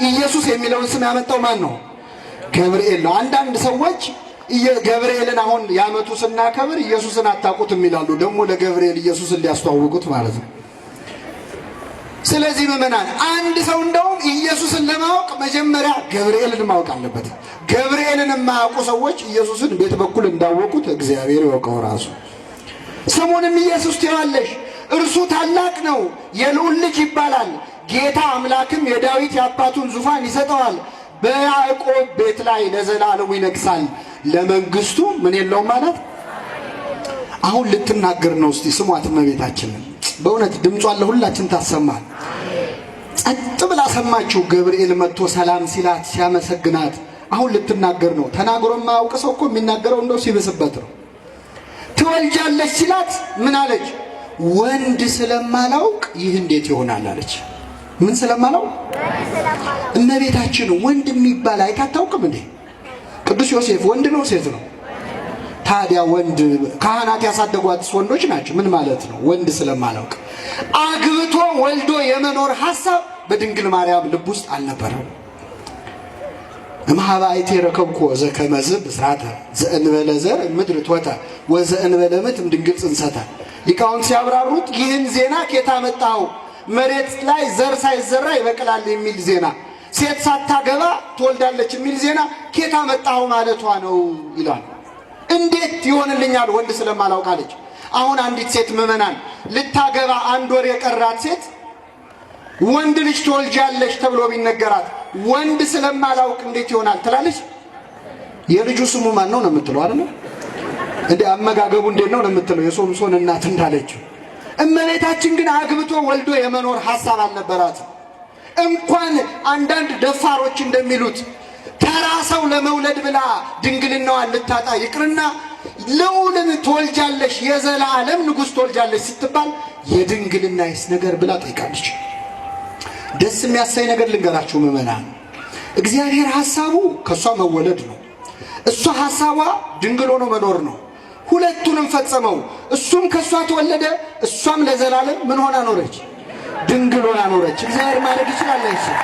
ኢየሱስ የሚለውን ስም ያመጣው ማን ነው? ገብርኤል ነው። አንዳንድ ሰዎች ገብርኤልን አሁን ያመጡ ስናከብር ኢየሱስን አታውቁትም ይላሉ። ደግሞ ለገብርኤል ኢየሱስን ሊያስተዋውቁት ማለት ነው። ስለዚህ ምእመናን አንድ ሰው እንደውም ኢየሱስን ለማወቅ መጀመሪያ ገብርኤልን ማወቅ አለበት። ገብርኤልን የማያውቁ ሰዎች ኢየሱስን ቤት በኩል እንዳወቁት እግዚአብሔር ይወቀው ራሱ። ስሙንም ኢየሱስ ትይዋለሽ፣ እርሱ ታላቅ ነው፣ የልዑል ልጅ ይባላል። ጌታ አምላክም የዳዊት የአባቱን ዙፋን ይሰጠዋል፣ በያዕቆብ ቤት ላይ ለዘላለሙ ይነግሣል፣ ለመንግስቱ ምን የለውም ማለት። አሁን ልትናገር ነው። እስቲ ስሟት እመቤታችንን። በእውነት ድምጿን ለሁላችን ታሰማል። ጸጥ ብላ ሰማችሁ። ገብርኤል መጥቶ ሰላም ሲላት ሲያመሰግናት አሁን ልትናገር ነው። ተናግሮ የማያውቅ ሰው እኮ የሚናገረው እንደው ሲበስበት ነው። ትወልጃለች ሲላት ምን አለች? ወንድ ስለማላውቅ ይህ እንዴት ይሆናል አለች። ምን ስለማላውቅ? እመቤታችን ወንድ የሚባል አይታታውቅም እንዴ? ቅዱስ ዮሴፍ ወንድ ነው ሴት ነው? ታዲያ ወንድ ካህናት ያሳደጓት ወንዶች ናቸው። ምን ማለት ነው? ወንድ ስለማላውቅ። አግብቶ ወልዶ የመኖር ሐሳብ በድንግል ማርያም ልብ ውስጥ አልነበረም። እምኀበአይቴ ረከብኮ ዘከመዝ ብስራተ ዘእንበለ ዘር ምድር ቶተ ወዘእንበለ ምት ድንግል ጽንሰተ። ሊቃውንት ሲያብራሩት ይህን ዜና ኬታ መጣው? መሬት ላይ ዘር ሳይዘራ ይበቅላል የሚል ዜና፣ ሴት ሳታገባ ትወልዳለች የሚል ዜና ኬታ መጣው ማለቷ ነው ይላል። እንዴት ይሆንልኛል ወንድ ስለማላውቅ አለች። አሁን አንዲት ሴት ምእመናን ልታገባ አንድ ወር የቀራት ሴት ወንድ ልጅ ትወልጃለሽ ተብሎ ቢነገራት ወንድ ስለማላውቅ እንዴት ይሆናል ትላለች? የልጁ ስሙ ማን ነው ነው የምትለው አይደል? እንዴ አመጋገቡ እንዴት ነው ነው የምትለው? የሶምሶን እናት እንዳለችው። እመቤታችን ግን አግብቶ ወልዶ የመኖር ሐሳብ አልነበራት። እንኳን አንዳንድ ደፋሮች እንደሚሉት ተራ ሰው ለመውለድ ብላ ድንግልናዋን ልታጣ ይቅርና ልዑልን ትወልጃለሽ፣ የዘላለም ንጉሥ ትወልጃለሽ ስትባል የድንግልናይስ ነገር ብላ ጠይቃለች። ደስ የሚያሳይ ነገር ልንገራችሁ ምእመናን። እግዚአብሔር ሐሳቡ ከሷ መወለድ ነው። እሷ ሐሳቧ ድንግል ሆኖ መኖር ነው። ሁለቱንም ፈጸመው። እሱም ከሷ ተወለደ፣ እሷም ለዘላለም ምን ሆና ኖረች? ድንግል ሆና ኖረች። እግዚአብሔር ማድረግ ይችላል አይችልም?